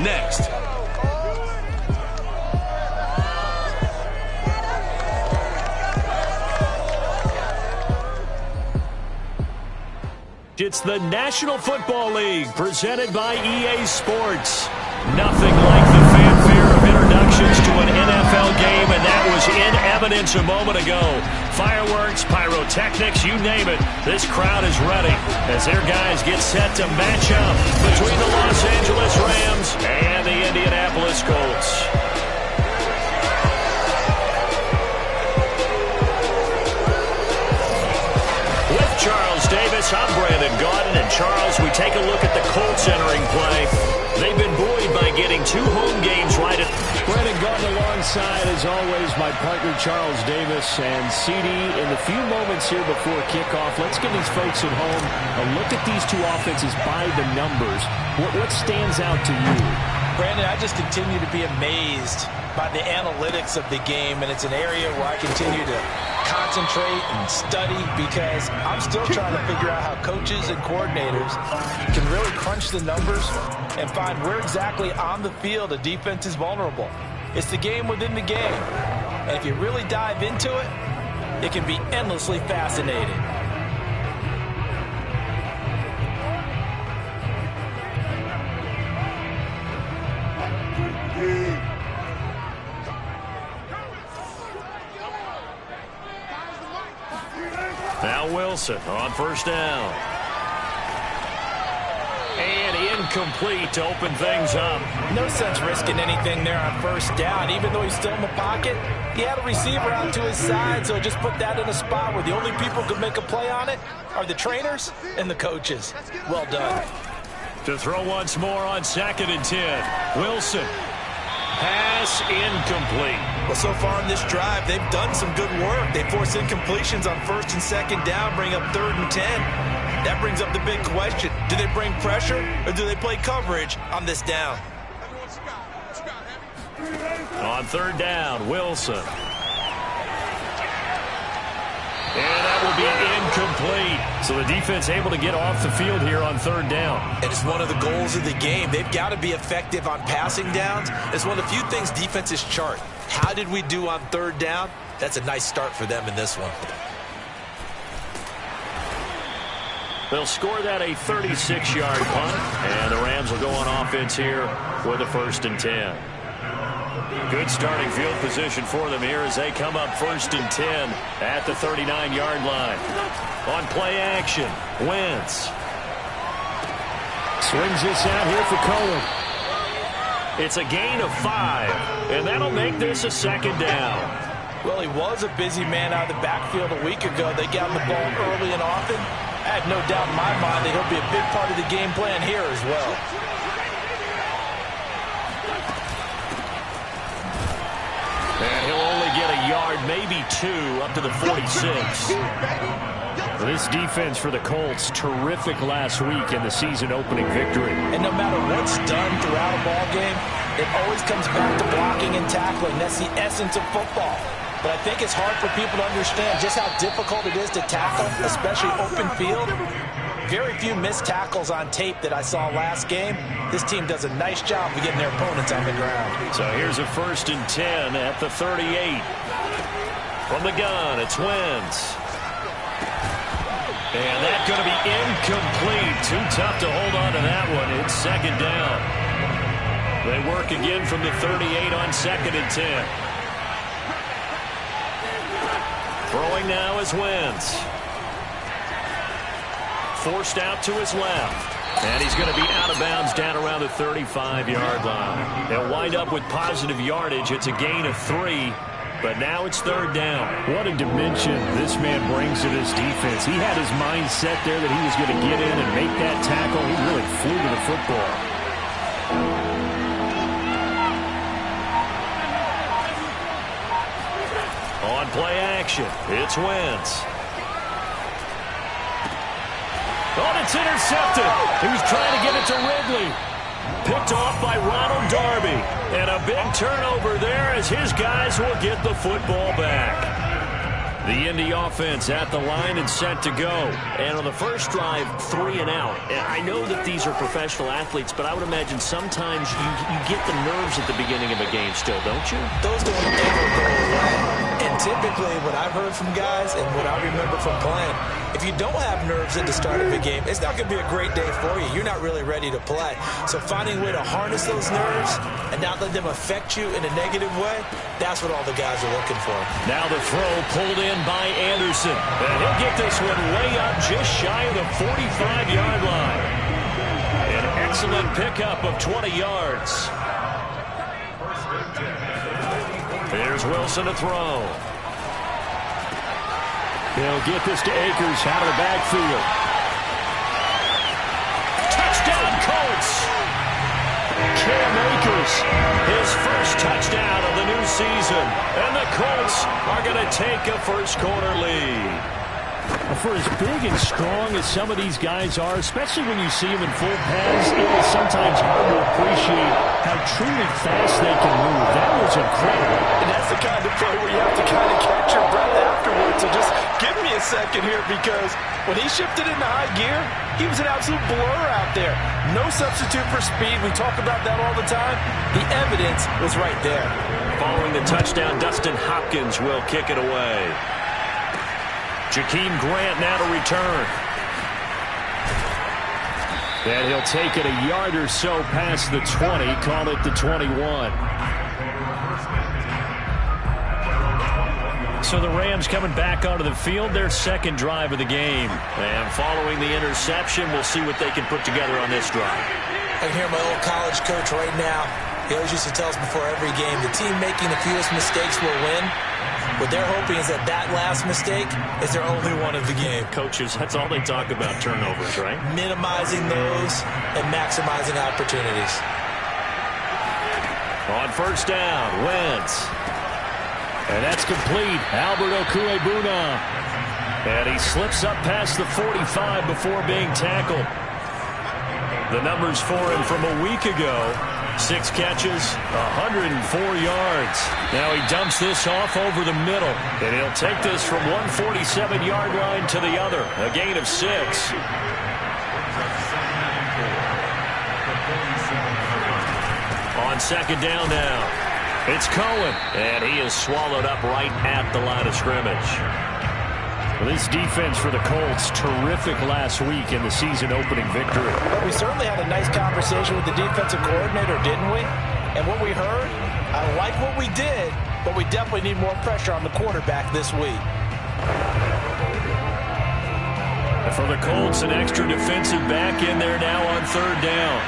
next. It's the National Football League presented by EA Sports. Nothing like the fanfare of introductions to an NFL game, and that was in evidence a moment ago. Fireworks, pyrotechnics, you name it. This crowd is ready as their guys get set to match up between the Los Angeles Rams and the Indianapolis Colts. Charles Davis, I'm Brandon Gaudin, and Charles, we take a look at the Colts entering play. They've been buoyed by getting 2 home games right at Brandon Gaudin alongside, as always, my partner Charles Davis. And CD, in the few moments here before kickoff, let's give these folks at home a look at these 2 offenses by the numbers. What stands out to you? Brandon, I just continue to be amazed by the analytics of the game, and it's an area where I continue to concentrate and study because I'm still trying to figure out how coaches and coordinators can really crunch the numbers and find where exactly on the field a defense is vulnerable. It's the game within the game, and if you really dive into it, it can be endlessly fascinating. Now Wilson on first down. And incomplete to open things up. No sense risking anything there on first down. Even though he's still in the pocket, he had a receiver out to his side, so just put that in a spot where the only people who could make a play on it are the trainers and the coaches. Well done. To throw once more on 2nd and 10. Wilson. Pass incomplete. Well, so far in this drive, they've done some good work. They force incompletions on 1st and 2nd down, bring up 3rd and 10. That brings up the big question. Do they bring pressure or do they play coverage on this down? On 3rd down, Wilson. And that will be incomplete. So the defense able to get off the field here on 3rd down. And it's one of the goals of the game. They've got to be effective on passing downs. It's one of the few things defenses chart. How did we do on 3rd down? That's a nice start for them in this one. They'll score that a 36-yard punt. And the Rams will go on offense here with a 1st and 10. Good starting field position for them here as they come up 1st and 10 at the 39-yard line. On play action, Wentz. Swings this out here for Cohen. It's a gain of 5, and that'll make this a 2nd down. Well, he was a busy man out of the backfield a week ago. They got him the ball early and often. I have no doubt in my mind that he'll be a big part of the game plan here as well. And he'll only get a yard, maybe 2, up to the 46. This defense for the Colts, terrific last week in the season-opening victory. And no matter what's done throughout a ball game, it always comes back to blocking and tackling. That's the essence of football. But I think it's hard for people to understand just how difficult it is to tackle, especially open field. Very few missed tackles on tape that I saw last game. This team does a nice job of getting their opponents on the ground. So here's a 1st and 10 at the 38. From the gun, it's Wentz. And that's going to be incomplete. Too tough to hold on to that one. It's 2nd down. They work again from the 38 on 2nd and 10. Throwing now is Wentz. Forced out to his left. And he's going to be out of bounds down around the 35-yard line. They'll wind up with positive yardage. It's a gain of 3. But now it's 3rd down. What a dimension this man brings to this defense. He had his mind set there that he was going to get in and make that tackle. He really flew to the football. On play action, it's Wentz. Oh, it's intercepted. He was trying to get it to Ridley. Picked off by Ronald Darby. And a big turnover there as his guys will get the football back. The Indy offense at the line and set to go. And on the first drive, 3 and out. And I know that these are professional athletes, but I would imagine sometimes you get the nerves at the beginning of a game still, don't you? Those don't ever go away. And typically what I've heard from guys and what I remember from playing, if you don't have nerves at the start of a game, it's not going to be a great day for you. You're not really ready to play. So finding a way to harness those nerves and not let them affect you in a negative way, that's what all the guys are looking for. Now the throw pulled in by Anderson. And he'll get this one way up just shy of the 45-yard line. An excellent pickup of 20 yards. Here's Wilson to throw. They'll get this to Akers out of the backfield. Touchdown, Colts! Cam Akers, his first touchdown of the new season. And the Colts are going to take a first-quarter lead. For as big and strong as some of these guys are, especially when you see them in full pads, it is sometimes hard to appreciate how truly fast they can move. That was incredible. And that's the kind of play where you have to kind of catch your breath afterwards. So just give me a second here, because when he shifted into high gear, he was an absolute blur out there. No substitute for speed. We talk about that all the time. The evidence was right there. Following the touchdown, Dustin Hopkins will kick it away. Jakeem Grant now to return. And he'll take it a yard or so past the 20, call it the 21. So the Rams coming back onto the field, their second drive of the game. And following the interception, we'll see what they can put together on this drive. I can hear my old college coach right now. He always used to tell us before every game, the team making the fewest mistakes will win. What they're hoping is that last mistake is their only one of the game. Coaches, that's all they talk about, turnovers, right? Minimizing those and maximizing opportunities. On first down, Wentz. And that's complete. Albert Okuebuna. And he slips up past the 45 before being tackled. The numbers for him from a week ago. 6 catches, 104 yards. Now he dumps this off over the middle. And he'll take this from 147-yard line to the other. A gain of 6. On second down now. It's Cohen. And he is swallowed up right at the line of scrimmage. Well, this defense for the Colts, terrific last week in the season-opening victory. Well, we certainly had a nice conversation with the defensive coordinator, didn't we? And what we heard, I like what we did, but we definitely need more pressure on the quarterback this week. For the Colts, an extra defensive back in there now on third down.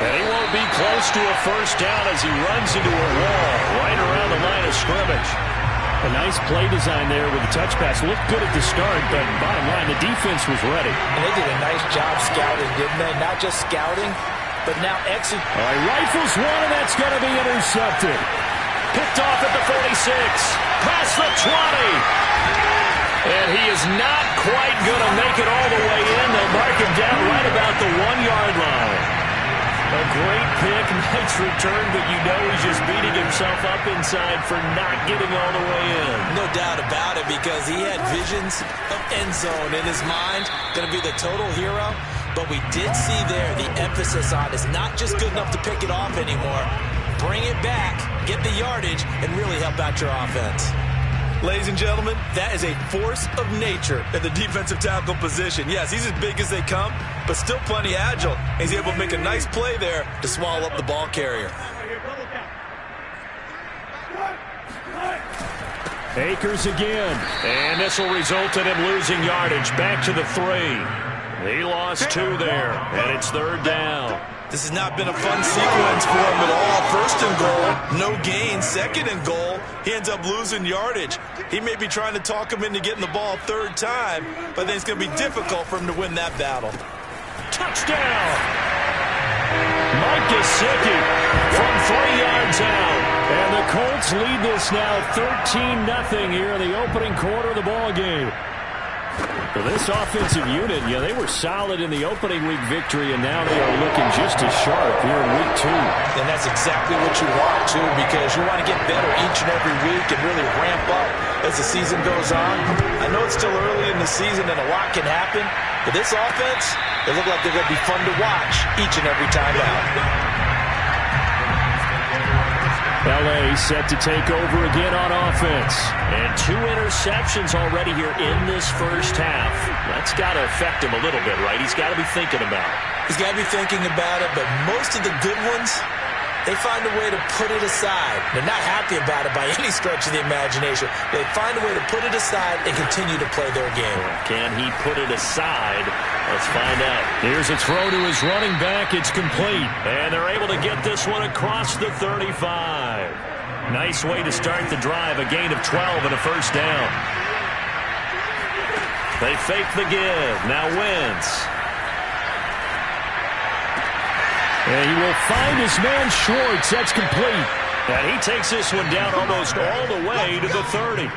And he won't be close to a first down as he runs into a wall right around the line of scrimmage. A nice play design there with the touch pass. Looked good at the start, but bottom line, the defense was ready. And they did a nice job scouting, didn't they? Not just scouting, but now executing. All right, rifles one, and that's going to be intercepted. Picked off at the 46. Past the 20. And he is not quite going to make it all the way in. They'll mark him down right about the 1-yard line. A great pick, nice return, but you know he's just beating himself up inside for not getting all the way in. No doubt about it, because he had visions of end zone in his mind. Going to be the total hero. But we did see there the emphasis on is not just good enough to pick it off anymore. Bring it back, get the yardage, and really help out your offense. Ladies and gentlemen, that is a force of nature at the defensive tackle position. Yes, he's as big as they come, but still plenty agile. He's able to make a nice play there to swallow up the ball carrier. Akers again. And this will result in him losing yardage back to the 3. He lost 2 there, and it's third down. This has not been a fun sequence for him at all. First and goal, no gain. Second and goal, he ends up losing yardage. He may be trying to talk him into getting the ball third time, but then it's going to be difficult for him to win that battle. Touchdown! Mike Gesicki from 3 yards out. And the Colts lead this now 13-0 here in the opening quarter of the ball game. For this offensive unit, yeah, they were solid in the opening week victory, and now they are looking just as sharp here in week 2. And that's exactly what you want, too, because you want to get better each and every week and really ramp up as the season goes on. I know it's still early in the season and a lot can happen, but this offense, they look like they're going to be fun to watch each and every time out. L.A. set to take over again on offense. And 2 interceptions already here in this first half. That's got to affect him a little bit, right? He's got to be thinking about it. He's got to be thinking about it, but most of the good ones, they find a way to put it aside. They're not happy about it by any stretch of the imagination. They find a way to put it aside and continue to play their game. Can he put it aside? Let's find out. Here's a throw to his running back. It's complete. And they're able to get this one across the 35. Nice way to start the drive. A gain of 12 and a first down. They fake the give. Now Wentz. And he will find his man Schwartz. That's complete. And he takes this one down almost all the way to the 30.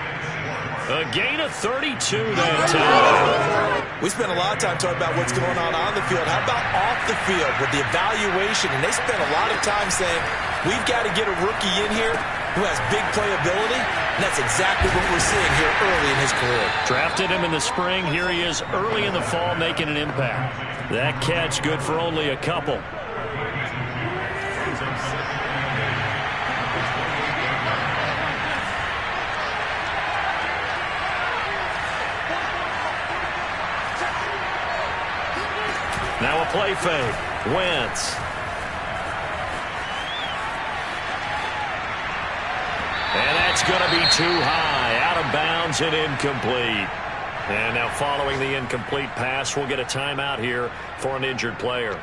A gain of 32 that time. We spent a lot of time talking about what's going on the field. How about off the field with the evaluation? And they spent a lot of time saying, we've got to get a rookie in here who has big playability. And that's exactly what we're seeing here early in his career. Drafted him in the spring. Here he is early in the fall making an impact. That catch good for only a couple. Now a play fake. Wentz. And that's going to be too high. Out of bounds and incomplete. And now following the incomplete pass, we'll get a timeout here for an injured player.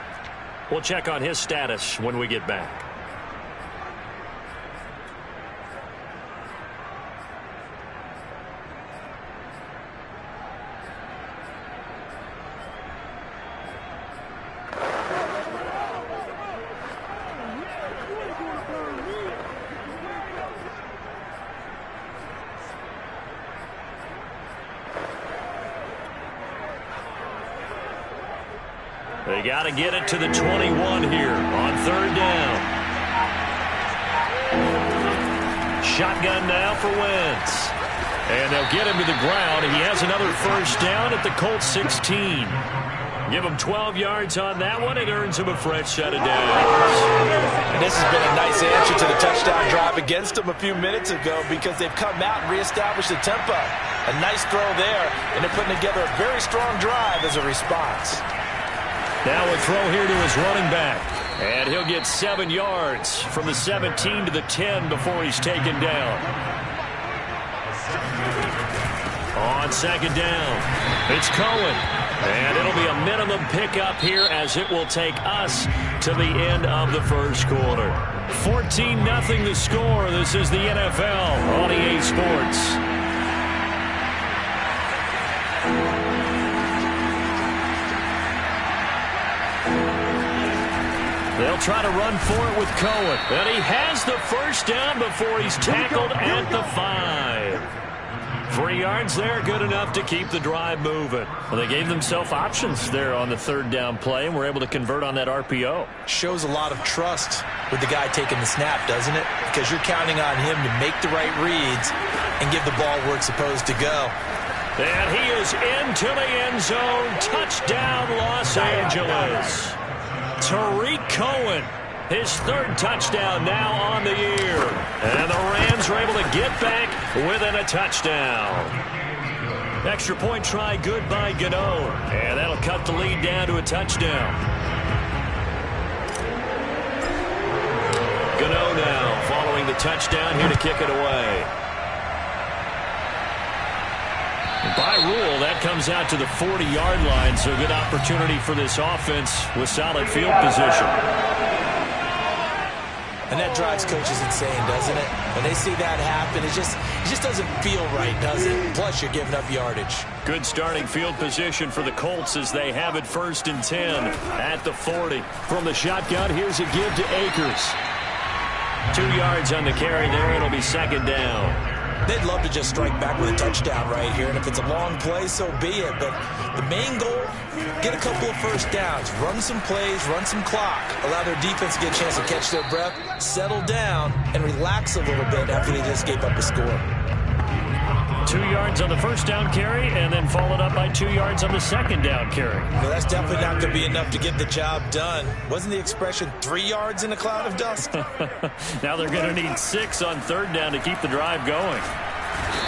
We'll check on his status when we get back. They got to get it to the 21 here on third down. Shotgun now for Wentz. And they'll get him to the ground. He has another first down at the Colts 16. Give him 12 yards on that one. It earns him a fresh set of downs. And this has been a nice answer to the touchdown drive against them a few minutes ago because they've come out and reestablished the tempo. A nice throw there, and they're putting together a very strong drive as a response. Now a throw here to his running back. And he'll get 7 yards from the 17 to the 10 before he's taken down. On second down, it's Cohen. And it'll be a minimum pickup here as it will take us to the end of the first quarter. 14-0 the score. This is the NFL on EA Sports. They'll try to run for it with Cohen. And he has the first down before he's tackled at the 5. 3 yards there, good enough to keep the drive moving. Well, they gave themselves options there on the third down play and were able to convert on that RPO. Shows a lot of trust with the guy taking the snap, doesn't it? Because you're counting on him to make the right reads and give the ball where it's supposed to go. And he is into the end zone. Touchdown, Los Angeles. Tariq Cohen, his third touchdown now on the year. And the Rams are able to get back within a touchdown. Extra point try good by Gano. And that'll cut the lead down to a touchdown. Gano now following the touchdown here to kick it away. By rule, that comes out to the 40-yard line, so good opportunity for this offense with solid field position. And that drives coaches insane, doesn't it? When they see that happen, it just doesn't feel right, does it? Plus, you're giving up yardage. Good starting field position for the Colts as they have it 1st and 10 at the 40. From the shotgun, here's a give to Akers. 2 yards on the carry there. It'll be second down. They'd love to just strike back with a touchdown right here, and if it's a long play, so be it. But the main goal, get a couple of first downs, run some plays, run some clock, allow their defense to get a chance to catch their breath, settle down, and relax a little bit after they just gave up a score. 2 yards on the first down carry, and then followed up by 2 yards on the second down carry. Well, that's definitely not going to be enough to get the job done. Wasn't the expression 3 yards in a cloud of dust? Now they're going to need 6 on third down to keep the drive going.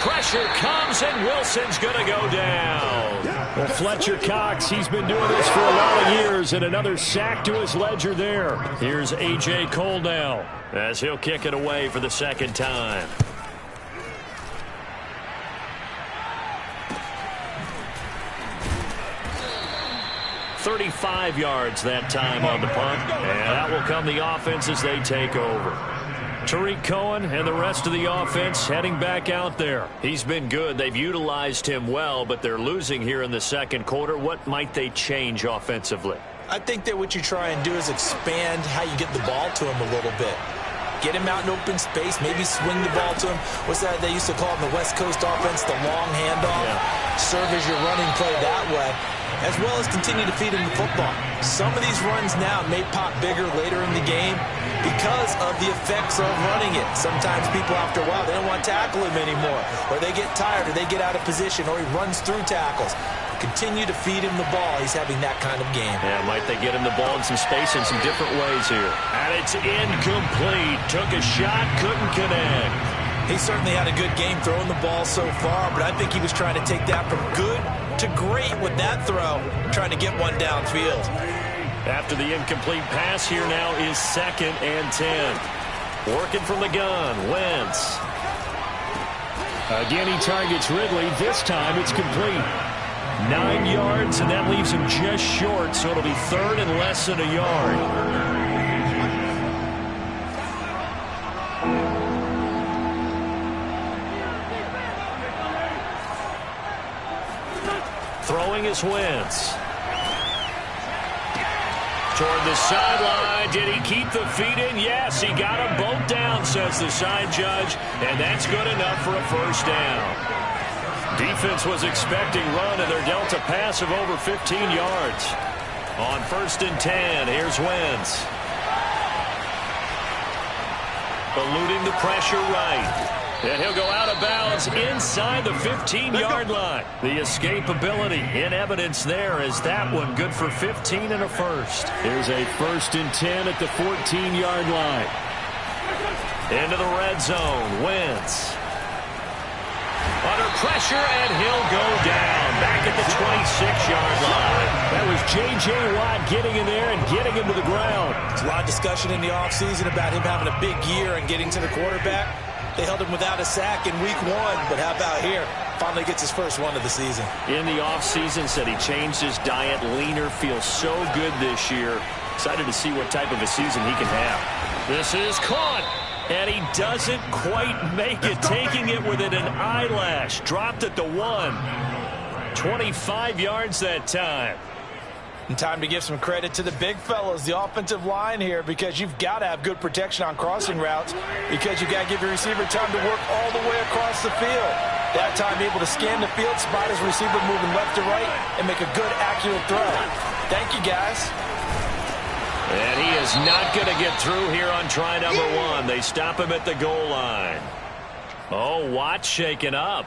Pressure comes, and Wilson's going to go down. Well, Fletcher Cox, he's been doing this for a lot of years, and another sack to his ledger there. Here's A.J. Cole now, as he'll kick it away for the second time. 35 yards that time on the punt, and that will come the offense as they take over. Tariq Cohen and the rest of the offense heading back out there. He's been good. They've utilized him well, but they're losing here in the second quarter. What might they change offensively? I think that what you try and do is expand how you get the ball to him a little bit. Get him out in open space, maybe swing the ball to him. What's that they used to call in the West Coast offense, the long handoff? Yeah. Serve as your running play that way, as well as continue to feed him the football. Some of these runs now may pop bigger later in the game because of the effects of running it. Sometimes people, after a while, they don't want to tackle him anymore, or they get tired, or they get out of position, or he runs through tackles. Continue to feed him the ball. He's having that kind of game. Yeah, might they get him the ball in some space in some different ways here. And it's incomplete. Took a shot, couldn't connect. He certainly had a good game throwing the ball so far, but I think he was trying to take that from good to great with that throw, trying to get one downfield. After the incomplete pass, here now is 2nd and 10. Working from the gun, Wentz. Again, he targets Ridley. This time it's complete. 9 yards, and that leaves him just short, so it'll be 3rd and less than a yard. Throwing is Wentz. Toward the sideline. Did he keep the feet in? Yes, he got them both down, says the side judge, and that's good enough for a first down. Defense was expecting run, and they're dealt a pass of over 15 yards. On 1st and 10, here's Wentz. Eluding the pressure right. And he'll go out of bounds inside the 15-yard line. The escapability in evidence there is that one good for 15 and a first. Here's a 1st and 10 at the 14-yard line. Into the red zone, Wentz. Under pressure, and he'll go down back at the 26-yard line. That was J.J. Watt getting in there and getting him to the ground. There's a lot of discussion in the offseason about him having a big year and getting to the quarterback. They held him without a sack in week 1, but how about here? Finally gets his first one of the season. In the offseason, said he changed his diet, leaner, feels so good this year. Excited to see what type of a season he can have. This is caught. And he doesn't quite make it, taking it within an eyelash. Dropped at the 1. 25 yards that time. And time to give some credit to the big fellas, the offensive line here, because you've got to have good protection on crossing routes, because you've got to give your receiver time to work all the way across the field. That time able to scan the field, spot his receiver moving left to right, and make a good, accurate throw. Thank you, guys. And he is not going to get through here on try number 1. They stop him at the goal line. Oh, Watt shaken up.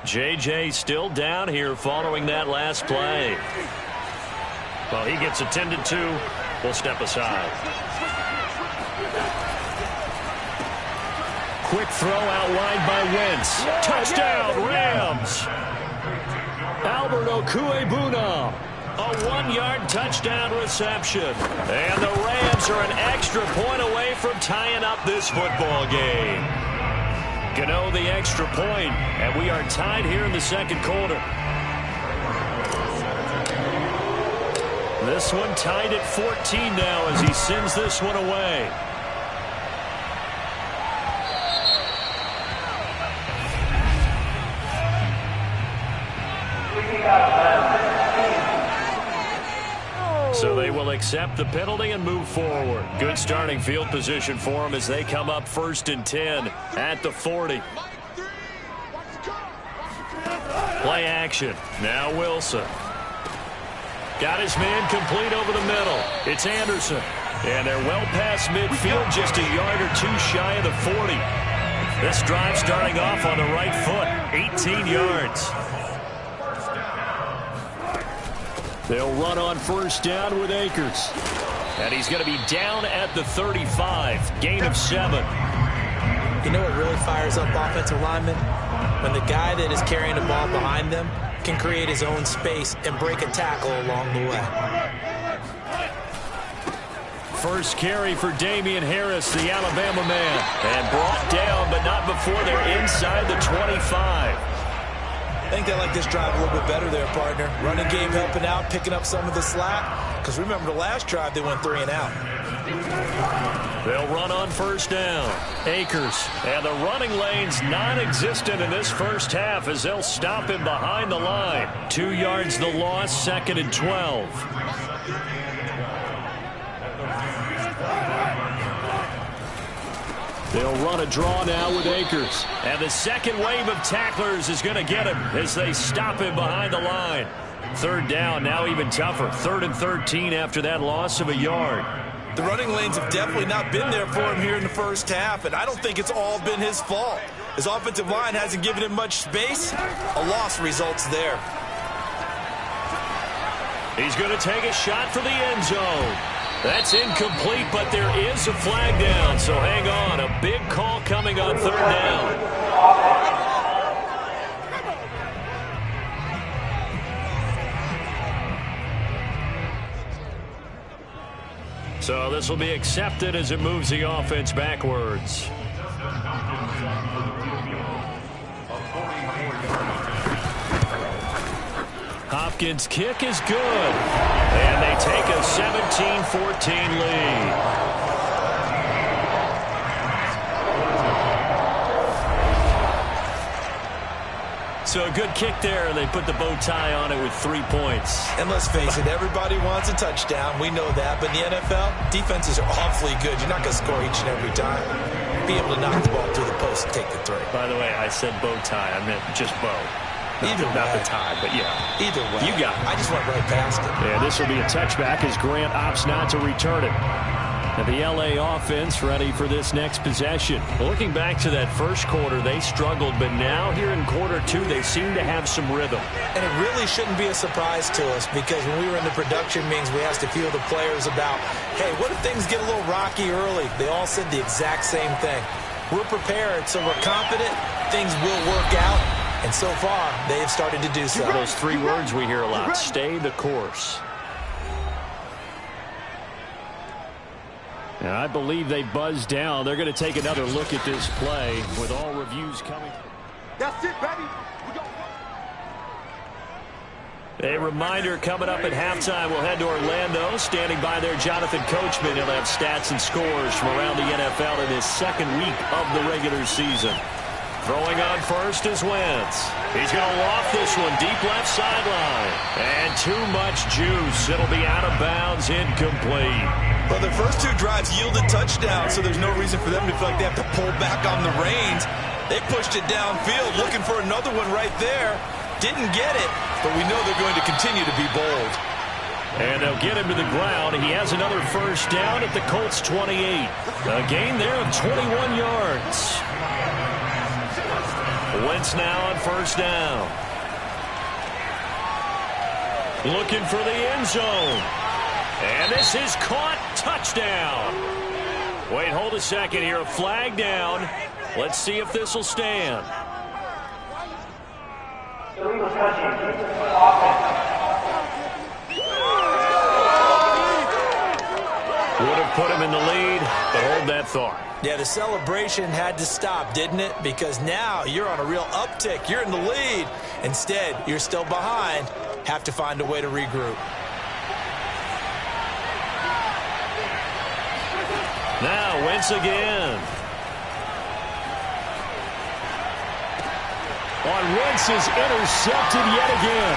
J.J. still down here following that last play. Well, he gets attended to. We'll step aside. Quick throw out wide by Wentz. Touchdown, Rams. Albert Okuebuna. A 1-yard touchdown reception. And the Rams are an extra point away from tying up this football game. Gano the extra point, and we are tied here in the second quarter. This one tied at 14 now as he sends this one away. So they will accept the penalty and move forward. Good starting field position for them as they come up 1st and 10 at the 40. Play action. Now Wilson. Got his man complete over the middle. It's Anderson. And they're well past midfield, just a yard or two shy of the 40. This drive starting off on the right foot, 18 yards. They'll run on first down with Akers. And he's going to be down at the 35, gain of 7. You know what really fires up offensive linemen? When the guy that is carrying the ball behind them can create his own space and break a tackle along the way. First carry for Damian Harris, the Alabama man. And brought down, but not before they're inside the 25. I think they like this drive a little bit better there, partner. Running game helping out, picking up some of the slack. Because remember the last drive, they went 3 and out. They'll run on first down. Akers. And the running lane's non-existent in this first half as they'll stop him behind the line. 2 yards the loss, 2nd and 12. They'll run a draw now with Akers. And the second wave of tacklers is going to get him as they stop him behind the line. 3rd down, now even tougher. 3rd and 13 after that loss of a yard. The running lanes have definitely not been there for him here in the first half, and I don't think it's all been his fault. His offensive line hasn't given him much space. A loss results there. He's going to take a shot for the end zone. That's incomplete, but there is a flag down, so hang on. A big call coming on 3rd down. So this will be accepted as it moves the offense backwards. Hopkins' kick is good. And they take a 17-14 lead. So a good kick there, and they put the bow tie on it with 3 points. And let's face it, everybody wants a touchdown. We know that. But in the NFL, defenses are awfully good. You're not going to score each and every time. Be able to knock the ball through the post and take the 3. By the way, I said bow tie. I meant just bow. Not the tie, but yeah. Either way. You got it. I just went right past it. Yeah, this will be a touchback as Grant opts not to return it. And the L.A. offense ready for this next possession. Looking back to that first quarter, they struggled, but now here in quarter 2, they seem to have some rhythm. And it really shouldn't be a surprise to us because when we were in the production meetings, we asked a few of the players about, hey, what if things get a little rocky early? They all said the exact same thing. We're prepared, so we're confident things will work out. And so far, they have started to do so. Those 3 words we hear a lot, stay the course. And I believe they buzzed down. They're going to take another look at this play with all reviews coming. That's it, baby. A reminder coming up at halftime. We'll head to Orlando. Standing by there, Jonathan Coachman. He'll have stats and scores from around the NFL in his 2nd week of the regular season. Throwing on first is Wentz. He's going to loft this one deep left sideline. And too much juice. It'll be out of bounds, incomplete. Well, their first 2 drives yielded touchdowns, so there's no reason for them to feel like they have to pull back on the reins. They pushed it downfield, looking for another one right there. Didn't get it, but we know they're going to continue to be bold. And they'll get him to the ground. He has another first down at the Colts 28. A gain there of 21 yards. Wentz now on first down. Looking for the end zone. And this is caught. Touchdown. Wait, hold a second here. A flag down. Let's see if this will stand. Would have put him in the lead, but hold that thought. Yeah, the celebration had to stop, didn't it? Because now you're on a real uptick. You're in the lead. Instead, you're still behind. Have to find a way to regroup. Now, Wentz again. On Wentz is intercepted yet again.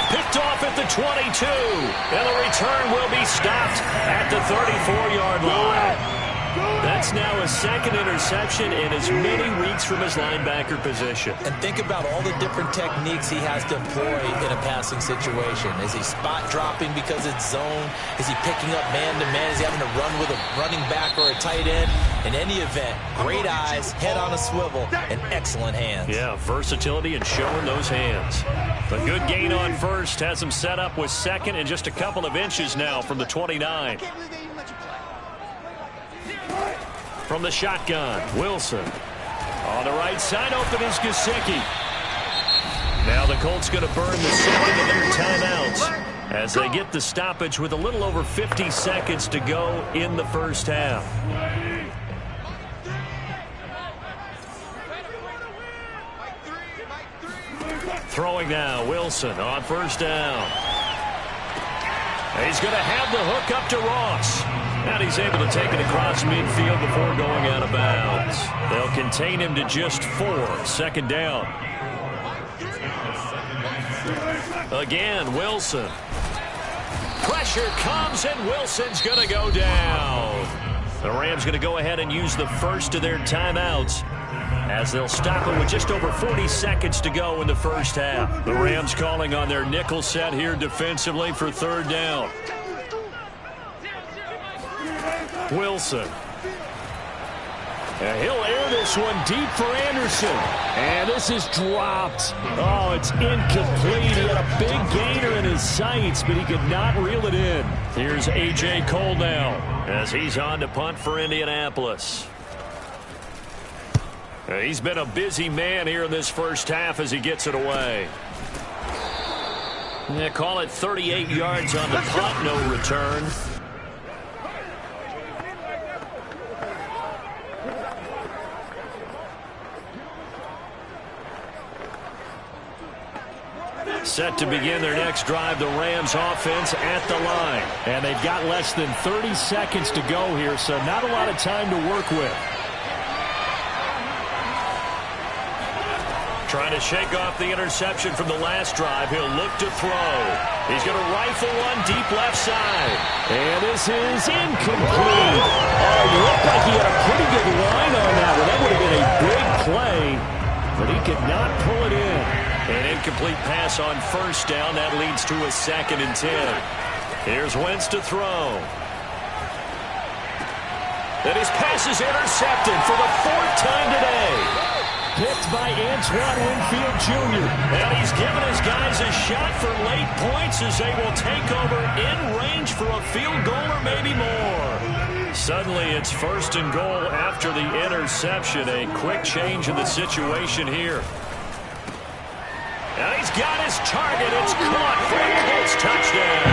Picked off at the 22. And the return will be stopped at the 34-yard line. That's now his second interception in as many weeks from his linebacker position. And think about all the different techniques he has to employ in a passing situation. Is he spot dropping because it's zone? Is he picking up man-to-man? Is he having to run with a running back or a tight end? In any event, great eyes, head on a swivel, and excellent hands. Yeah, versatility and showing those hands. A good gain on first has him set up with second and just a couple of inches now from the 29. From the shotgun, Wilson. On the right side, open is Gesicki. Now the Colts going to burn the second of their timeouts as they get the stoppage with a little over 50 seconds to go in the first half. Throwing now, Wilson on first down. He's going to have the hook up to Ross. And he's able to take it across midfield before going out of bounds. They'll contain him to just 4. Second down. Again, Wilson. Pressure comes, and Wilson's going to go down. The Rams going to go ahead and use the first of their timeouts as they'll stop it with just over 40 seconds to go in the first half. The Rams calling on their nickel set here defensively for third down. Wilson. And he'll air this one deep for Anderson. And this is dropped. Oh, it's incomplete. He had a big gainer in his sights, but he could not reel it in. Here's A.J. Cole now as he's on to punt for Indianapolis. He's been a busy man here in this first half as he gets it away. They call it 38 yards on the punt, no return. Set to begin their next drive, the Rams offense at the line. And they've got less than 30 seconds to go here, so not a lot of time to work with. Trying to shake off the interception from the last drive. He'll look to throw. He's going to rifle one deep left side. And this is incomplete. Oh, it looked like he had a pretty good line on that one. That would have been a big play, but he could not pull it in. An incomplete pass on first down. That leads to a 2nd and 10. Here's Wentz to throw. And his pass is intercepted for the 4th time today. Picked by Antoine Winfield Jr. And he's given his guys a shot for late points as they will take over in range for a field goal or maybe more. Suddenly it's 1st and goal after the interception. A quick change in the situation here. And he's got his target. It's caught for a Colts touchdown.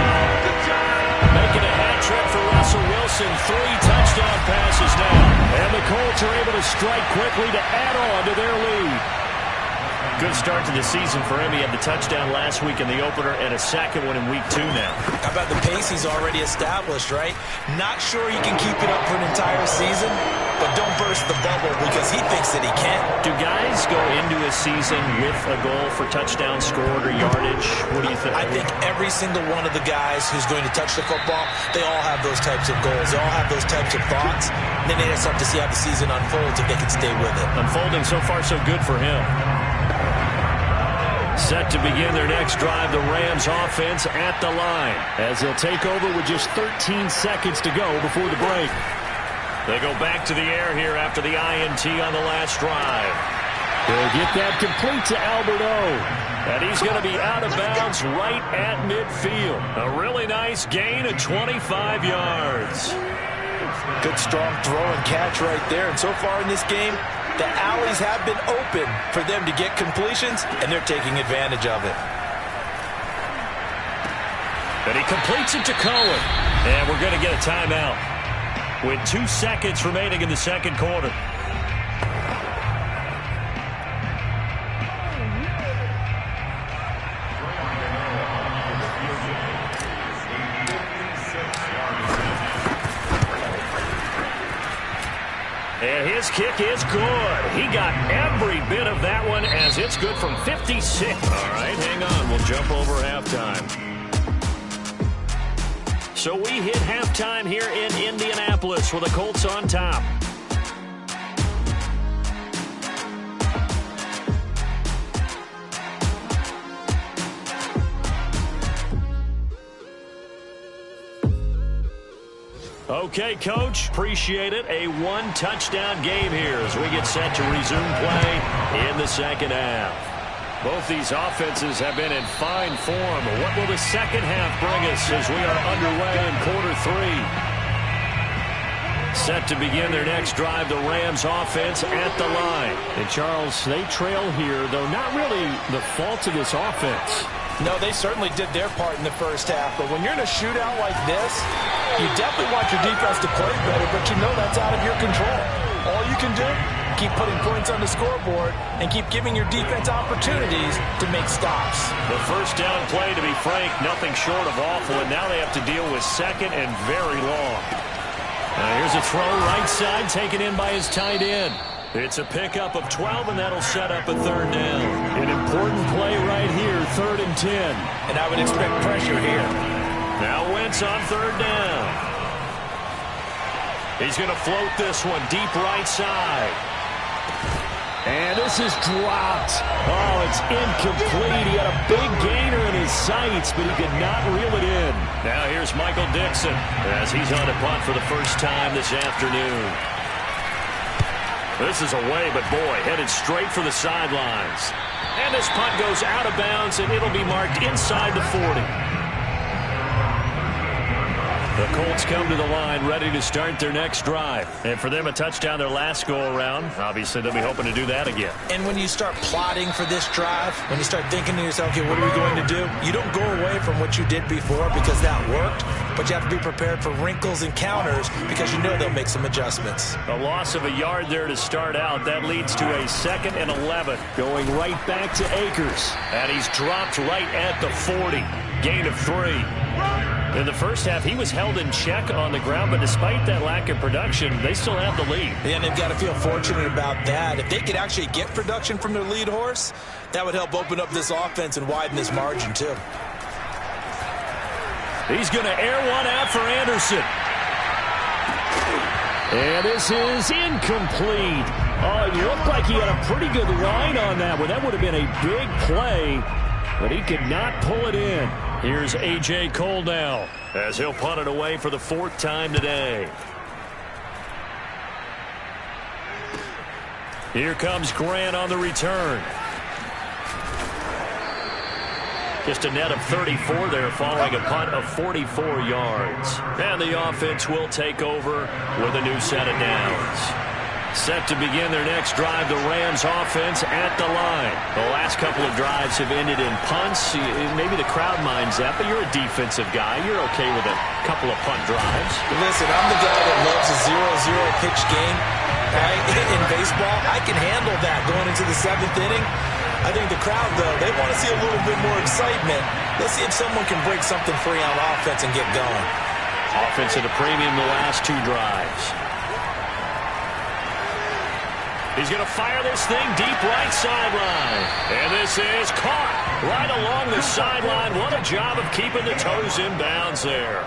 Making a hat trick for Russell Wilson. 3 touchdown passes now. And the Colts are able to strike quickly to add on to their lead. Good start to the season for him. He had the touchdown last week in the opener and a second one in week 2 now. How about the pace he's already established, right? Not sure he can keep it up for an entire season, but don't burst the bubble because he thinks that he can. Do guys go into a season with a goal for touchdown scored or yardage? What do you think? I think every single one of the guys who's going to touch the football, they all have those types of goals. They all have those types of thoughts. And then they just have to see how the season unfolds if they can stay with it. Unfolding so far so good for him. Set to begin their next drive, the Rams offense at the line as they'll take over with just 13 seconds to go before the break. They go back to the air here after the INT on the last drive. They'll get that complete to Albert O. And he's going to be out of bounds right at midfield. A really nice gain of 25 yards. Good strong throw and catch right there. And so far in this game, the alleys have been open for them to get completions, and they're taking advantage of it. And he completes it to Cohen. And we're going to get a timeout with 2 seconds remaining in the second quarter. And his kick is good. He got every bit of that one as it's good from 56. All right, hang on. We'll jump over halftime. So we hit halftime here in Indianapolis with the Colts on top. Okay, Coach, appreciate it. A one-touchdown game here as we get set to resume play in the second half. Both these offenses have been in fine form. What will the second half bring us as we are underway in quarter three? Set to begin their next drive, the Rams offense at the line. And Charles, they trail here, though not really the fault of this offense. No, they certainly did their part in the first half, but when you're in a shootout like this, you definitely want your defense to play better, but you know that's out of your control. All you can do, keep putting points on the scoreboard and keep giving your defense opportunities to make stops. The first down play, to be frank, nothing short of awful, and now they have to deal with second and very long. Here's a throw right side taken in by his tight end. It's a pickup of 12, and that'll set up a third down. An important play right here, 3rd and 10. And I would expect pressure here. Now Wentz on third down. He's going to float this one deep right side. And this is dropped. Oh, it's incomplete. He had a big gainer in his sights, but he could not reel it in. Now here's Michael Dixon as he's on a punt for the first time this afternoon. This is away, but boy, headed straight for the sidelines. And this punt goes out of bounds, and it'll be marked inside the 40. The Colts come to the line ready to start their next drive. And for them, a touchdown their last go-around. Obviously, they'll be hoping to do that again. And when you start plotting for this drive, when you start thinking to yourself, okay, what are we going to do? You don't go away from what you did before because that worked, but you have to be prepared for wrinkles and counters because you know they'll make some adjustments. A loss of a yard there to start out. That leads to a 2nd and 11. Going right back to Akers. And he's dropped right at the 40. Gain of 3. In the first half, he was held in check on the ground, but despite that lack of production, they still have the lead. And they've got to feel fortunate about that. If they could actually get production from their lead horse, that would help open up this offense and widen this margin, too. He's going to air one out for Anderson. And this is incomplete. Oh, it looked like he had a pretty good line on that one. That would have been a big play, but he could not pull it in. Here's A.J. Cole now as he'll punt it away for the 4th time today. Here comes Grant on the return. Just a net of 34 there following a punt of 44 yards. And the offense will take over with a new set of downs. Set to begin their next drive, the Rams offense at the line. The last couple of drives have ended in punts. Maybe the crowd minds that, but you're a defensive guy. You're okay with a couple of punt drives. Listen, I'm the guy that loves a 0-0 pitch game. Right? In baseball, I can handle that going into the 7th inning. I think the crowd, though, they want to see a little bit more excitement. Let's see if someone can break something free on offense and get going. Offense at a premium the last 2 drives. He's going to fire this thing deep right sideline. And this is caught right along the sideline. What a job of keeping the toes in bounds there.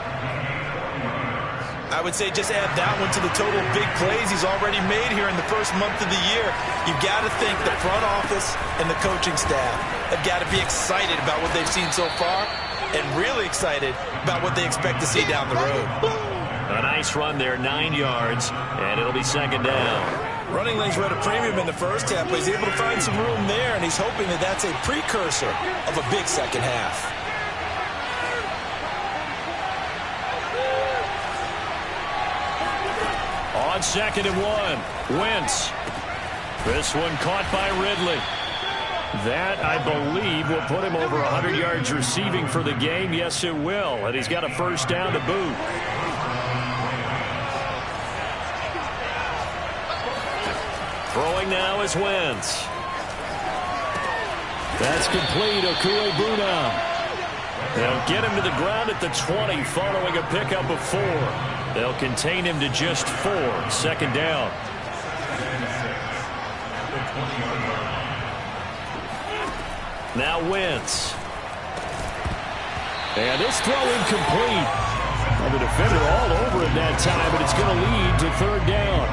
I would say just add that one to the total big plays he's already made here in the first month of the year. You've got to think the front office and the coaching staff have got to be excited about what they've seen so far and really excited about what they expect to see down the road. A nice run there, 9 yards, and it'll be 2nd down. Running lanes were at a premium in the first half, but he's able to find some room there, and he's hoping that that's a precursor of a big second half. On 2nd and 1, Wentz. This one caught by Ridley. That, I believe, will put him over 100 yards receiving for the game. Yes, it will, and he's got a first down to boot. Throwing now is Wentz. That's complete. Okuegbuna. They'll get him to the ground at the 20 following a pickup of 4. They'll contain him to just 4. 2nd down. Now Wentz. And this throw incomplete. the defender all over it that time, but it's going to lead to third down.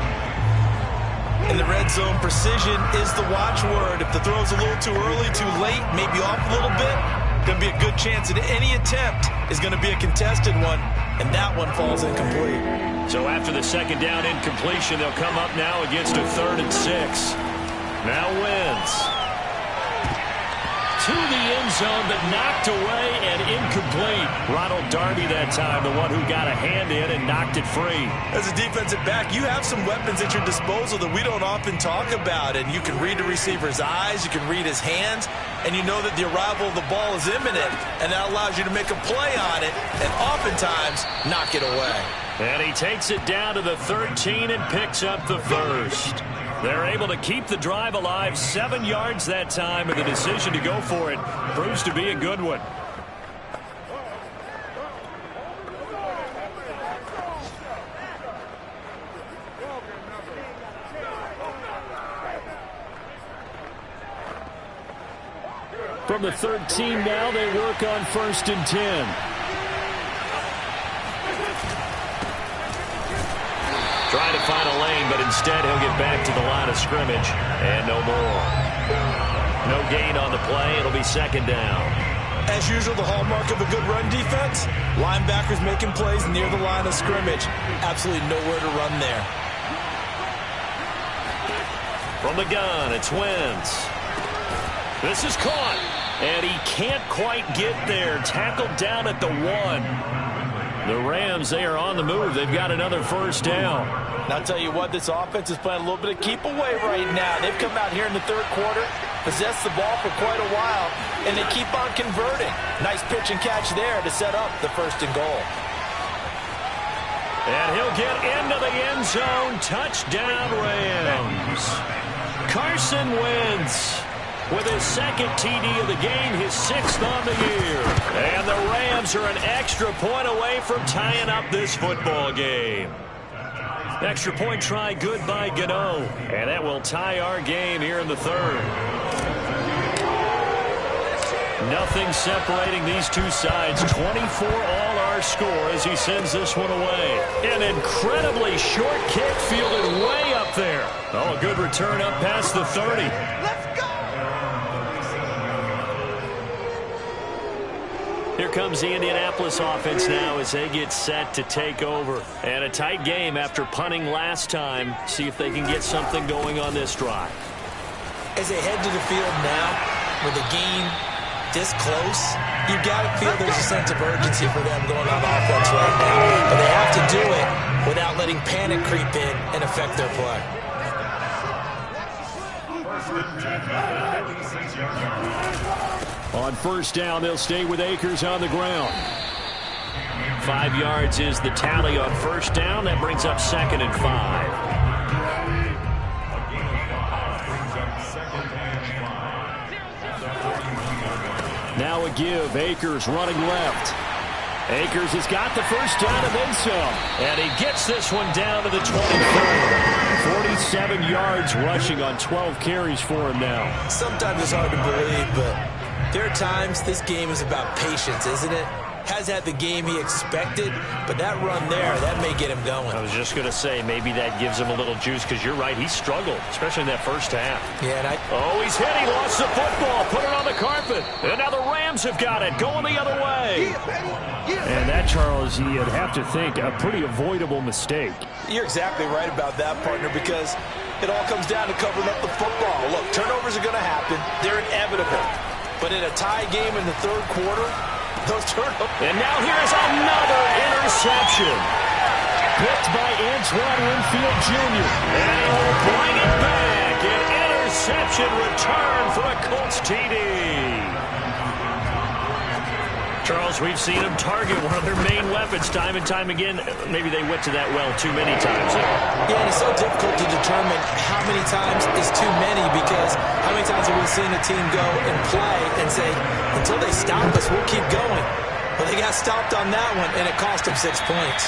In the red zone, precision is the watchword. If the throw's a little too early, too late, maybe off a little bit, going to be a good chance that any attempt is going to be a contested one, and that one falls incomplete. So after the second down incompletion, they'll come up now against a 3rd and 6. Now wins. To the end zone, but knocked away and incomplete. Ronald Darby that time, the one who got a hand in and knocked it free. As a defensive back, you have some weapons at your disposal that we don't often talk about. And you can read the receiver's eyes, you can read his hands, and you know that the arrival of the ball is imminent. And that allows you to make a play on it and oftentimes knock it away. And he takes it down to the 13 and picks up the first. They're able to keep the drive alive, 7 yards that time, and the decision to go for it proves to be a good one. From the 13 now, they work on 1st and 10. Trying to find a lane, but instead he'll get back to the line of scrimmage. And no more. No gain on the play. It'll be 2nd down. As usual, the hallmark of a good run defense, linebackers making plays near the line of scrimmage. Absolutely nowhere to run there. From the gun, it's Wentz. This is caught. And he can't quite get there. Tackled down at the 1. The Rams, they are on the move. They've got another 1st down. And I'll tell you what, this offense is playing a little bit of keep away right now. They've come out here in the 3rd quarter, possessed the ball for quite a while, and they keep on converting. Nice pitch and catch there to set up the 1st and goal. And he'll get into the end zone. Touchdown, Rams. Carson Wentz with his 2nd TD of the game, his 6th on the year. And the Rams are an extra point away from tying up this football game. Extra point try good by Gano. And that will tie our game here in the 3rd. Nothing separating these two sides. 24 all our score as he sends this one away. An incredibly short kick fielded way up there. Oh, a good return up past the 30. Here comes the Indianapolis offense now as they get set to take over. And a tight game after punting last time. See if they can get something going on this drive. As they head to the field now, with the game this close, you've got to feel there's a sense of urgency for them going on offense right now. But they have to do it without letting panic creep in and affect their play. On 1st down, they'll stay with Akers on the ground. 5 yards is the tally on 1st down. That brings up 2nd and 5. Now a give. Akers running left. Akers has got the 1st down and then some. And he gets this one down to the 24. 47 yards rushing on 12 carries for him now. Sometimes it's hard to believe, but there are times this game is about patience, isn't it? Has had the game he expected, but that run there, that may get him going. I was just going to say, maybe that gives him a little juice, because you're right, he struggled, especially in that 1st half. Yeah, and oh, he's hit, he lost the football, put it on the carpet, and now the Rams have got it, going the other way. And that, Charles, you'd have to think a pretty avoidable mistake. You're exactly right about that, partner, because it all comes down to covering up the football. Look, turnovers are going to happen. They're inevitable. But in a tie game in the 3rd quarter, those turnovers. And now here's another interception. Picked by Antoine Winfield Jr. And he will bring it back. An interception return for a Colts TD. Charles, we've seen them target one of their main weapons time and time again. Maybe they went to that well too many times. Yeah, and it's so difficult to determine how many times is too many, because how many times have we seen a team go and play and say, until they stop us, we'll keep going. But they got stopped on that one, and it cost them 6 points.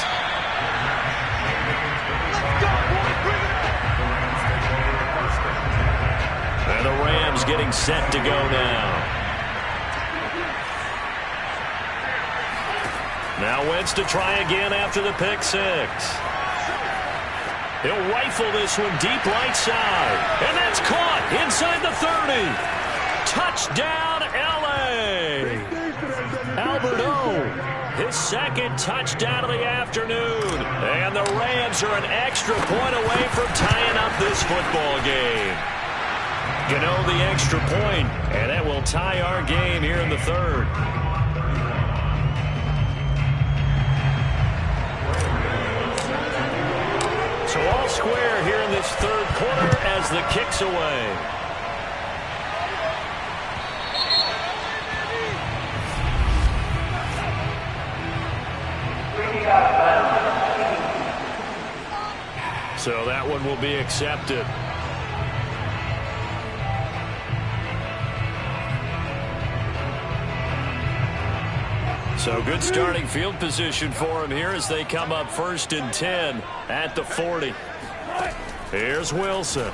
And the Rams getting set to go now. Now Wentz to try again after the pick six. He'll rifle this one deep right side. And that's caught inside the 30. Touchdown, L.A. Albert O, his second touchdown of the afternoon. And the Rams are an extra point away from tying up this football game. Gano the extra point, and that will tie our game here in the third. So all square here in this third quarter as the kick's away. So that one will be accepted. So good starting field position for him here as they come up 1st and 10 at the 40. Here's Wilson.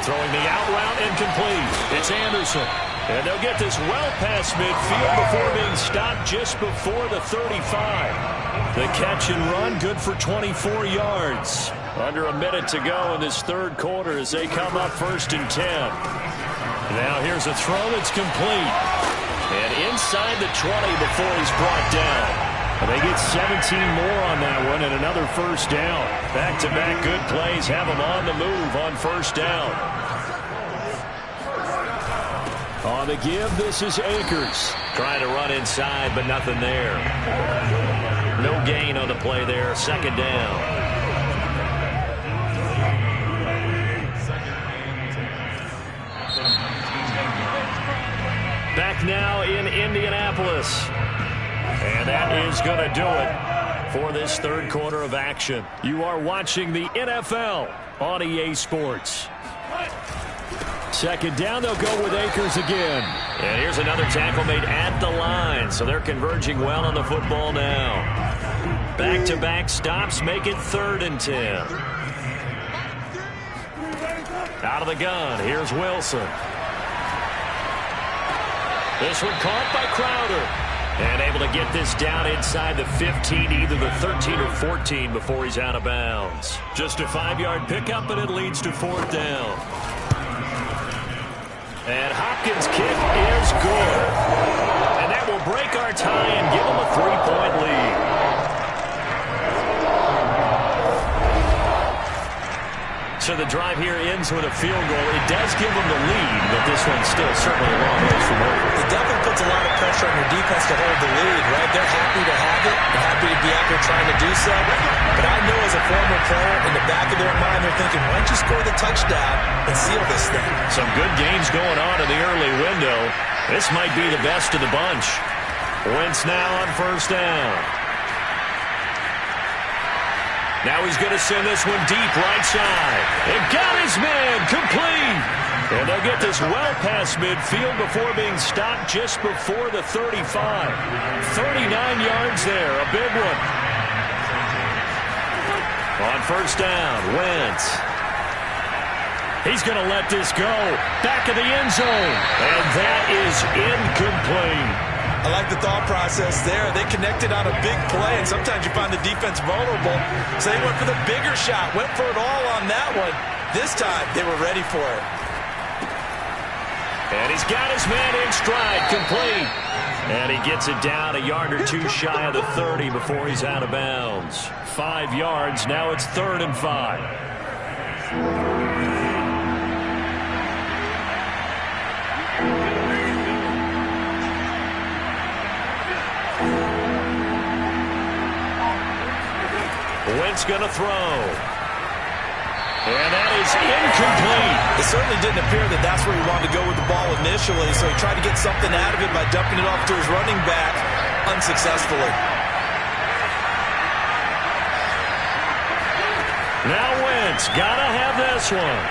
Throwing the out route incomplete. It's Anderson. And they'll get this well past midfield before being stopped just before the 35. The catch and run good for 24 yards. Under a minute to go in this third quarter as they come up 1st and 10. Now here's a throw that's complete. And inside the 20 before he's brought down. And they get 17 more on that one and another first down. Back-to-back good plays have them on the move on first down. On the give, this is Akers. Trying to run inside, but nothing there. No gain on the play there. Second down. Back now in Indianapolis. And that is going to do it for this third quarter of action. You are watching the NFL on EA Sports. Second down, they'll go with Akers again. And here's another tackle made at the line. So they're converging well on the football now. Back-to-back stops make it 3rd and 10. Out of the gun, here's Wilson. This one caught by Crowder. And able to get this down inside the 15, either the 13 or 14 before he's out of bounds. Just a 5-yard pickup, and it leads to 4th down. And Hopkins' kick is good. And that will break our tie and give them a 3-point lead. So the drive here ends with a field goal. It does give them the lead, but this one's still certainly a long ways from over. It definitely puts a lot of pressure on your defense to hold the lead, right? They're happy to have it. They're happy to be out there trying to do so. But I know as a former player, in the back of their mind, they're thinking, why don't you score the touchdown and seal this thing? Some good games going on in the early window. This might be the best of the bunch. Wentz now on first down. Now he's going to send this one deep right side. And got his man complete. And they'll get this well past midfield before being stopped just before the 35. 39 yards there, a big one. On first down, Wentz. He's going to let this go. Back of the end zone. And that is incomplete. I like the thought process there. They connected on a big play, and sometimes you find the defense vulnerable. So they went for the bigger shot, went for it all on that one. This time, they were ready for it. And he's got his man in stride, complete. And he gets it down a yard or two shy of the 30 before he's out of bounds. 5 yards, now it's 3rd and 5. Wentz going to throw. And that is incomplete. It certainly didn't appear that that's where he wanted to go with the ball initially, so he tried to get something out of it by dumping it off to his running back unsuccessfully. Now Wentz got to have this one.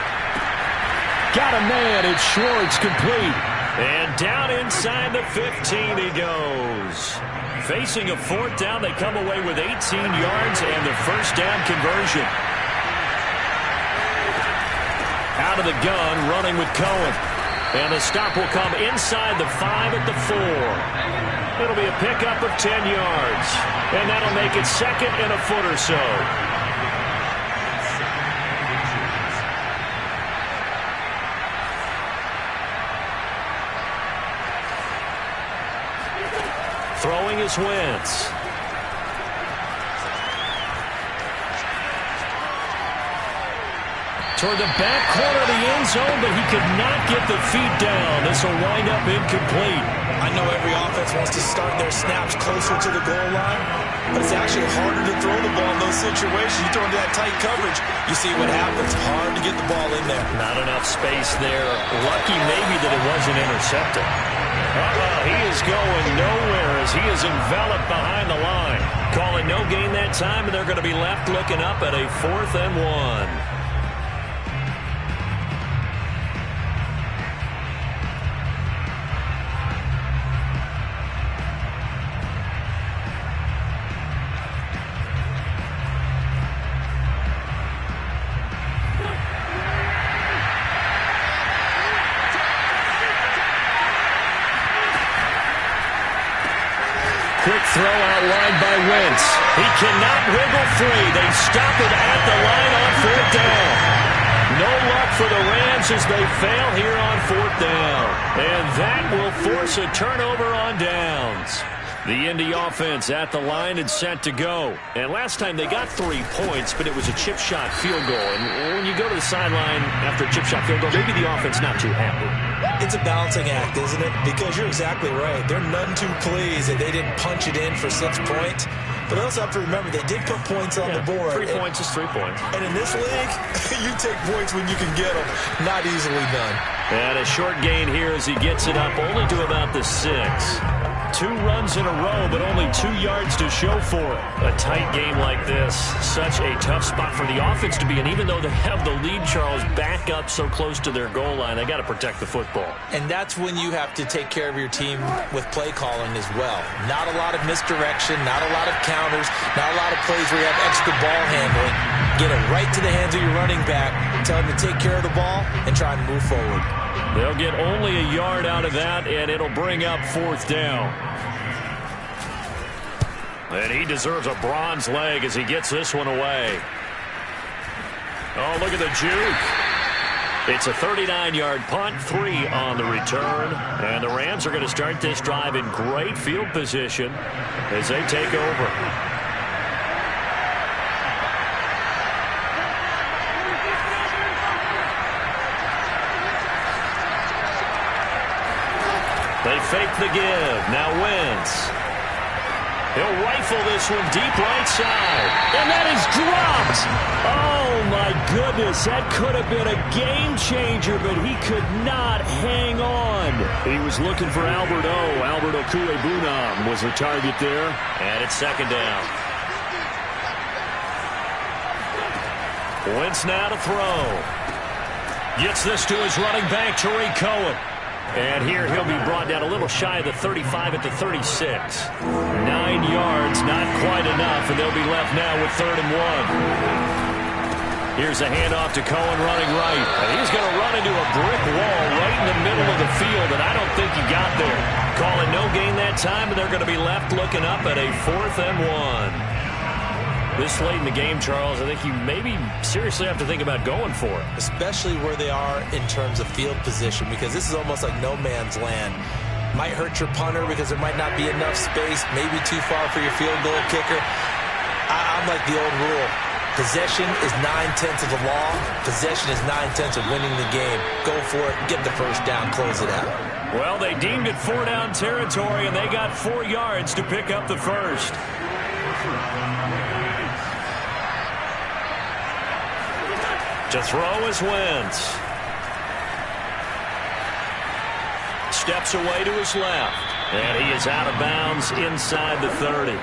Got a man. It's Schwartz, complete. And down inside the 15 he goes. Facing a 4th down, they come away with 18 yards and the first down conversion. Out of the gun, running with Cohen. And the stop will come inside the 5 at the 4. It'll be a pickup of 10 yards. And that'll make it second and a foot or so. Throwing is Wentz. Toward the back corner of the end zone, but he could not get the feet down. This will wind up incomplete. I know every offense wants to start their snaps closer to the goal line, but it's actually harder to throw the ball in those situations. You throw into that tight coverage, you see what happens. Hard to get the ball in there. Not enough space there. Lucky maybe that it wasn't intercepted. He is going nowhere as he is enveloped behind the line. Call it no gain that time, and they're going to be left looking up at a 4th and 1. Quick throw outlined by Wentz. He cannot wriggle free. They stop it at the line on 4th down. No luck for the Rams as they fail here on 4th down. And that will force a turnover on downs. The Indy offense at the line and set to go. And last time they got 3 points, but it was a chip shot field goal. And when you go to the sideline after a chip shot field goal, maybe the offense not too happy. It's a balancing act, isn't it? Because you're exactly right. They're none too pleased that they didn't punch it in for 6 points. But they also have to remember they did put points on the board. 3 points is 3 points. And in this league, you take points when you can get them. Not easily done. And a short gain here as he gets it up only to about the 6. 2 runs in a row, but only 2 yards to show for it. A tight game like this, such a tough spot for the offense to be in. Even though they have the lead, Charles, back up so close to their goal line, they got to protect the football. And that's when you have to take care of your team with play calling as well. Not a lot of misdirection, not a lot of counters, not a lot of plays where you have extra ball handling. Get it right to the hands of your running back, tell him to take care of the ball, and try and move forward. They'll get only a yard out of that, and it'll bring up 4th down. And he deserves a bronze leg as he gets this one away. Oh, look at the juke. It's a 39-yard punt, 3 on the return. And the Rams are going to start this drive in great field position as they take over. They fake the give. Now Wentz. He'll rifle this one deep right side. And that is dropped. Oh, my goodness. That could have been a game changer, but he could not hang on. He was looking for Albert O. Albert Okwuegbunam was the target there. And it's 2nd down. Wentz now to throw. Gets this to his running back, Tariq Cohen. And here he'll be brought down a little shy of the 35 at the 36. 9 yards, not quite enough, and they'll be left now with 3rd and 1. Here's a handoff to Cohen running right. And he's going to run into a brick wall right in the middle of the field, and I don't think he got there. Calling no gain that time, and they're going to be left looking up at a 4th and 1. This late in the game, Charles, I think you maybe seriously have to think about going for it. Especially where they are in terms of field position, because this is almost like no man's land. Might hurt your punter because there might not be enough space, maybe too far for your field goal kicker. I'm like the old rule. Possession is 9/10 of the law. Possession is 9/10 of winning the game. Go for it, get the first down, close it out. Well, they deemed it 4-down territory, and they got 4 yards to pick up the first. To throw is Wentz. Steps away to his left. And he is out of bounds inside the 30.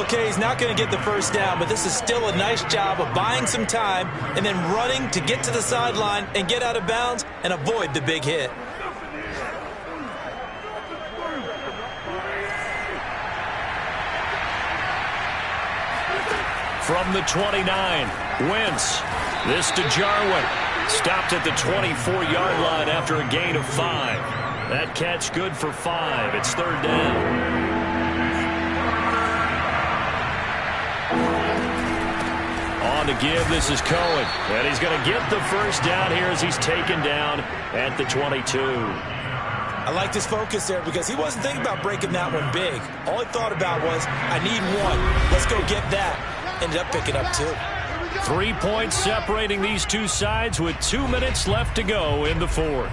Okay, he's not going to get the first down, but this is still a nice job of buying some time and then running to get to the sideline and get out of bounds and avoid the big hit. From the 29, Wentz. This to Jarwin. Stopped at the 24-yard line after a gain of 5. That catch good for 5. It's third down. On to give, this is Cohen. And he's going to get the first down here as he's taken down at the 22. I like his focus there because he wasn't thinking about breaking that one big. All he thought about was, I need one. Let's go get that. Ended up picking up 2. 3 points separating these two sides with 2 minutes left to go in the fourth.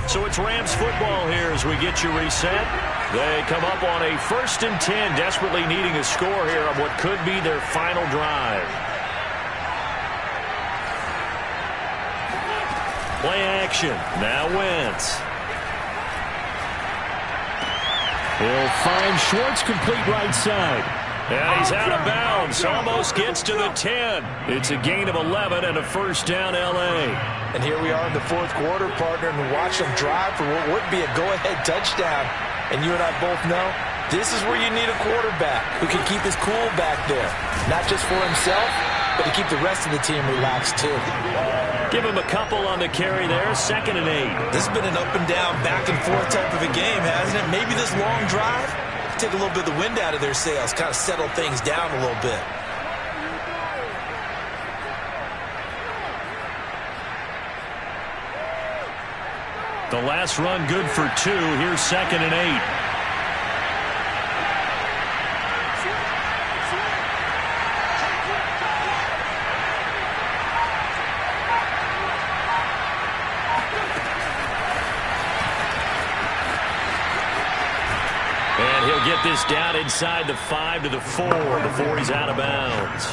So it's Rams football here as we get you reset. They come up on a 1st and 10, desperately needing a score here on what could be their final drive. Play action. Now Wentz. He'll find Schwartz, complete right side. And he's out of bounds. Almost gets to the 10. It's a gain of 11 and a first down L.A. And here we are in the fourth quarter, partner, and watch them drive for what would be a go-ahead touchdown. And you and I both know this is where you need a quarterback who can keep his cool back there. Not just for himself, but to keep the rest of the team relaxed too. Give him a couple on the carry there, 2nd and 8. This has been an up and down, back and forth type of a game, hasn't it? Maybe this long drive take a little bit of the wind out of their sails, kind of settle things down a little bit. The last run good for 2. Here's 2nd and 8. And he'll get this down inside the 5 to the 4 before he's out of bounds.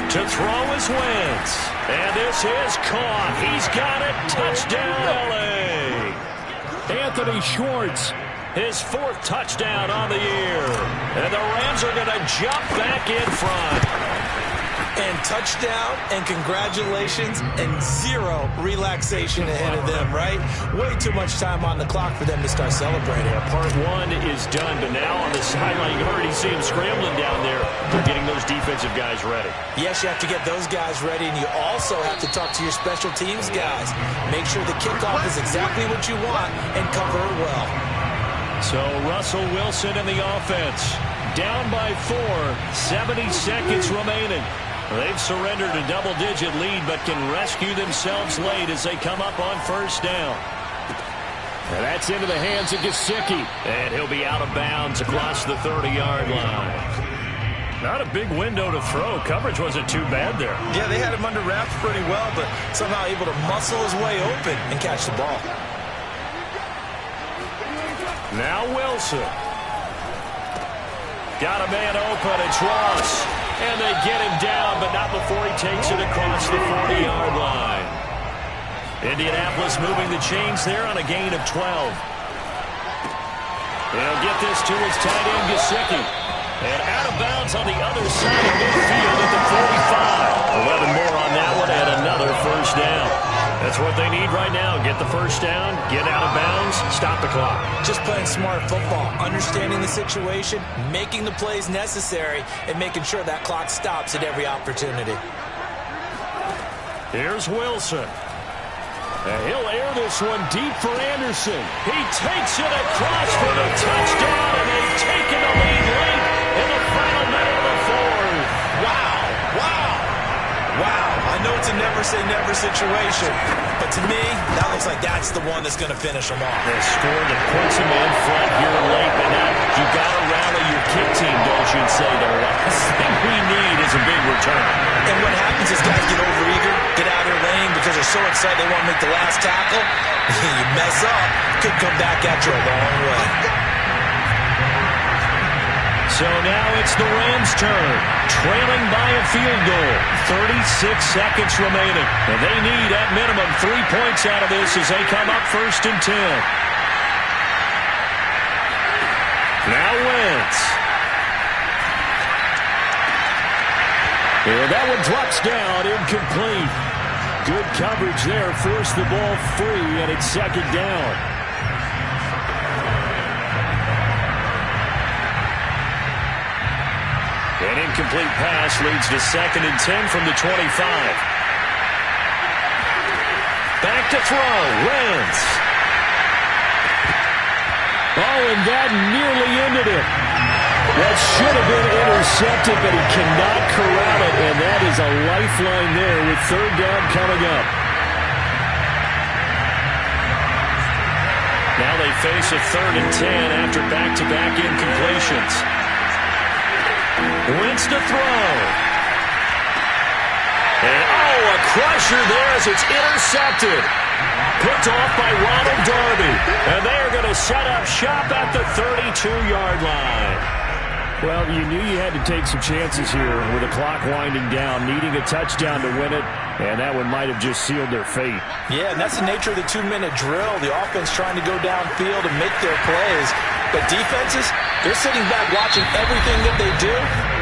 To throw is Wentz. And this is caught. He's got it. Touchdown, L.A. Anthony Schwartz. His 4th touchdown on the year. And the Rams are going to jump back in front. And touchdown and congratulations and 0 relaxation ahead of them, right? Way too much time on the clock for them to start celebrating. Yeah, part 1 is done, but now on the sideline, you already see him scrambling down there. They're getting those defensive guys ready. Yes, you have to get those guys ready, and you also have to talk to your special teams guys. Make sure the kickoff is exactly what you want and cover it well. So Russell Wilson in the offense. Down by 4, 70 seconds remaining. They've surrendered a double-digit lead, but can rescue themselves late as they come up on first down. And that's into the hands of Gesicki. And he'll be out of bounds across the 30-yard line. Not a big window to throw. Coverage wasn't too bad there. Yeah, they had him under wraps pretty well, but somehow able to muscle his way open and catch the ball. Now Wilson. Got a man open. It's Ross. And they get him down, but not before he takes it across the 40-yard line. Indianapolis moving the chains there on a gain of 12. They'll get this to his tight end, Gesicki. And out of bounds on the other side of midfield at the 45. 11 more on that one and another first down. That's what they need right now. Get the first down, get out of bounds, stop the clock. Just playing smart football, understanding the situation, making the plays necessary, and making sure that clock stops at every opportunity. Here's Wilson. And he'll air this one deep for Anderson. He takes it across for the touchdown, and they've taken the lead late in the final minute of the fourth. Wow, wow, wow. I know it's a never-say-never situation, but to me, that looks like that's the one that's going to finish them off. A score that puts them in front here late, but now you got to rally your kick team, don't you, and say the last thing we need is a big return. And what happens is guys get overeager, get out of their lane because they're so excited they want to make the last tackle. You mess up, could come back at you a long way. So now it's the Rams' turn, trailing by a field goal. 36 seconds remaining. And they need, at minimum, 3 points out of this as they come up 1st and 10. And that one drops down, incomplete. Good coverage there, forced the ball free, and it's second down. An incomplete pass leads to 2nd and 10 from the 25. Back to throw, Wentz. Oh, and that nearly ended it. That should have been intercepted, but he cannot corral it, and that is a lifeline there with 3rd down coming up. Now they face a 3rd and 10 after back-to-back incompletions. Wentz to throw. And, a crusher there as it's intercepted. Picked off by Ronald Darby. And they are going to set up shop at the 32-yard line. Well, you knew you had to take some chances here with the clock winding down, needing a touchdown to win it, and that one might have just sealed their fate. Yeah, and that's the nature of the 2-minute drill. The offense trying to go downfield and make their plays. But defenses, they're sitting back watching everything that they do,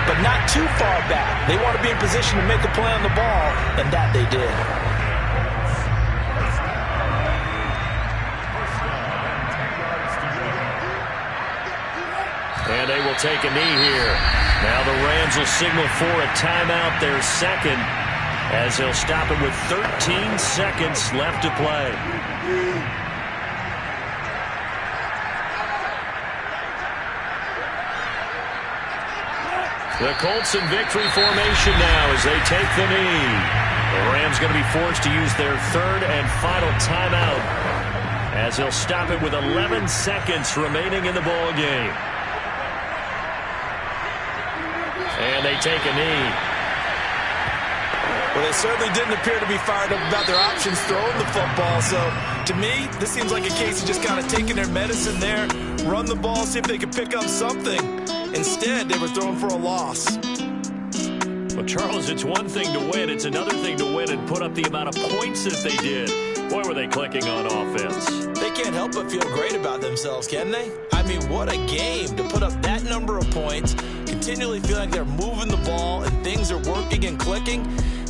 but not too far back. They want to be in position to make a play on the ball, and that they did. And they will take a knee here. Now the Rams will signal for a timeout, their second, as they'll stop it with 13 seconds left to play. The Colts in victory formation now as they take the knee. The Rams going to be forced to use their 3rd and final timeout as they'll stop it with 11 seconds remaining in the ball game. And they take a knee. Well, they certainly didn't appear to be fired up about their options throwing the football. So, to me, this seems like a case of just kind of taking their medicine there, run the ball, see if they can pick up something. Instead, they were throwing for a loss. Well, Charles, it's one thing to win. It's another thing to win and put up the amount of points that they did. Boy, were they clicking on offense. They can't help but feel great about themselves, can they? I mean, what a game to put up that number of points, continually feel like they're moving the ball and things are working and clicking.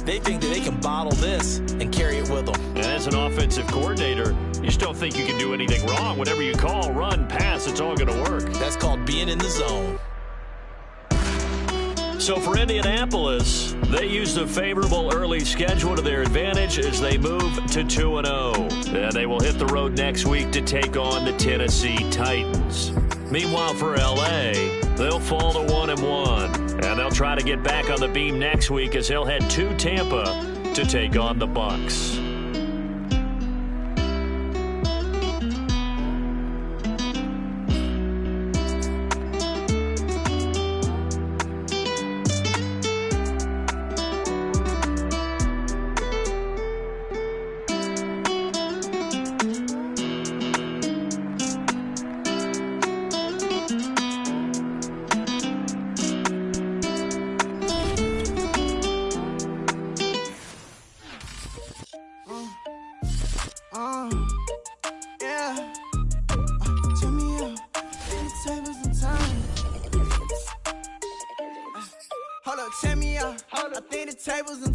They think that they can bottle this and carry it with them. And as an offensive coordinator, you still think you can do anything wrong. Whatever you call, run, pass, it's all going to work. That's called being in the zone. So for Indianapolis, they use the favorable early schedule to their advantage as they move to 2-0. And they will hit the road next week to take on the Tennessee Titans. Meanwhile, for L.A., they'll fall to 1-1. And they'll try to get back on the beam next week as they'll head to Tampa to take on the Bucs. Hold up, check me out. I think the tables